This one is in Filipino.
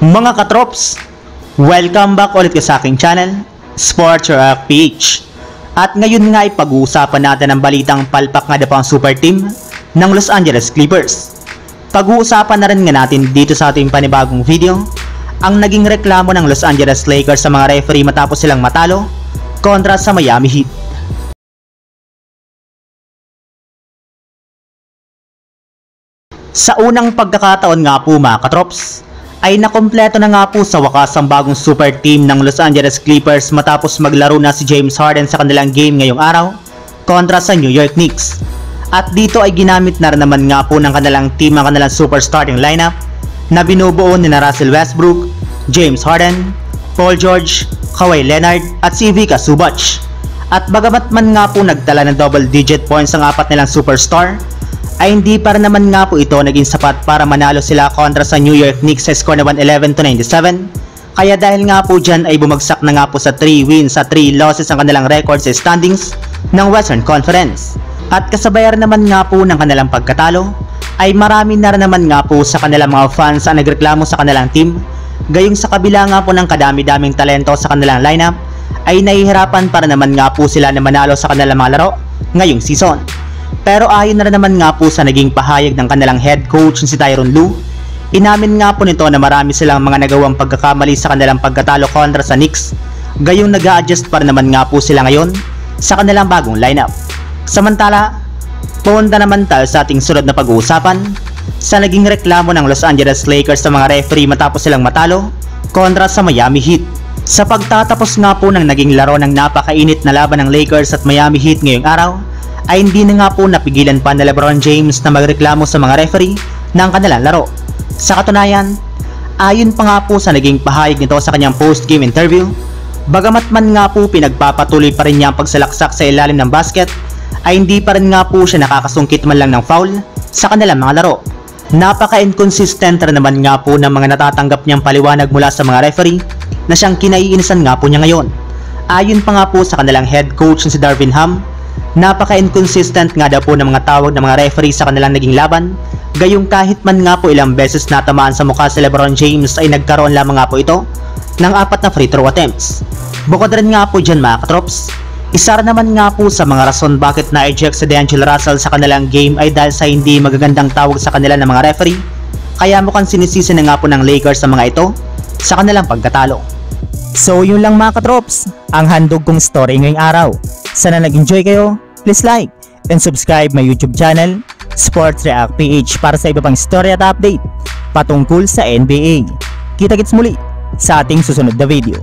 Mga katrops, welcome back ulit sa aking channel, Sports React PH. At ngayon nga ay pag-uusapan natin ang balitang palpak nga daw ang super team ng Los Angeles Clippers. Pag-uusapan na rin nga natin dito sa ating panibagong video ang naging reklamo ng Los Angeles Lakers sa mga referee matapos silang matalo kontra sa Miami Heat. Sa unang pagkakataon nga po mga katrops, ay nakompleto na nga po sa wakas ang bagong super team ng Los Angeles Clippers matapos maglaro na si James Harden sa kanilang game ngayong araw kontra sa New York Knicks. At dito ay ginamit na rin naman nga po ng kanilang team ang kanilang super starting lineup na binubuo ni Russell Westbrook, James Harden, Paul George, Kawhi Leonard at si Ivica Zubac. At bagamat man nga po nagtala ng double-digit points ang apat nilang superstar, ay hindi para naman nga po ito naging sapat para manalo sila kontra sa New York Knicks sa score na 111-97. Kaya dahil nga po dyan ay bumagsak na nga po sa 3 wins at 3 losses ang kanilang record sa standings ng Western Conference. At kasabayan naman nga po ng kanilang pagkatalo, ay marami na rin naman nga po sa kanilang mga fans ang nagreklamo sa kanilang team. Gayong sa kabila nga po ng kadami-daming talento sa kanilang lineup, ay nahihirapan para naman nga po sila na manalo sa kanilang mga laro ngayong season. Pero ayon na rin naman nga po sa naging pahayag ng kanilang head coach si Tyronn Lue, inamin nga po nito na marami silang mga nagawang pagkakamali sa kanilang pagkatalo kontra sa Knicks, gayong nag-a-adjust para naman nga po sila ngayon sa kanilang bagong lineup. Samantala, punta naman tayo sa ating sunod na pag-uusapan sa naging reklamo ng Los Angeles Lakers sa mga referee matapos silang matalo kontra sa Miami Heat. Sa pagtatapos nga po ng naging laro ng napakainit na laban ng Lakers at Miami Heat ngayong araw, ay hindi na nga po napigilan pa ni LeBron James na magreklamo sa mga referee ng kanilang laro. Sa katunayan, ayon pa nga po sa naging pahayag nito sa kanyang post-game interview, bagamat man nga po pinagpapatuloy pa rin niya ang pagsalaksak sa ilalim ng basket, ay hindi pa rin nga po siya nakakasungkit man lang ng foul sa kanilang mga laro. Napaka-inconsistent rin naman nga po ng mga natatanggap niyang paliwanag mula sa mga referee na siyang kinaiinisan nga po niya ngayon. Ayon pa nga po sa kanilang head coach si Darvin Ham, napaka-inconsistent nga daw po ng mga tawag ng mga referee sa kanilang naging laban, gayong kahit man nga po ilang beses natamaan sa mukha si LeBron James ay nagkaroon lamang nga po ito ng 4 na free throw attempts. Bukod rin nga po dyan mga katrops, isa rin naman nga po sa mga rason bakit na-eject si D'Angelo Russell sa kanilang game ay dahil sa hindi magagandang tawag sa kanila ng mga referee, kaya mukhang sinisisi na nga po ng Lakers sa mga ito sa kanilang pagkatalo. So yun lang mga katrops, ang handog kong story ngayong araw. Sana nag-enjoy kayo, please like and subscribe my YouTube channel, Sports React PH, para sa iba pang story at update patungkol sa NBA. Kita-kits muli sa ating susunod na video.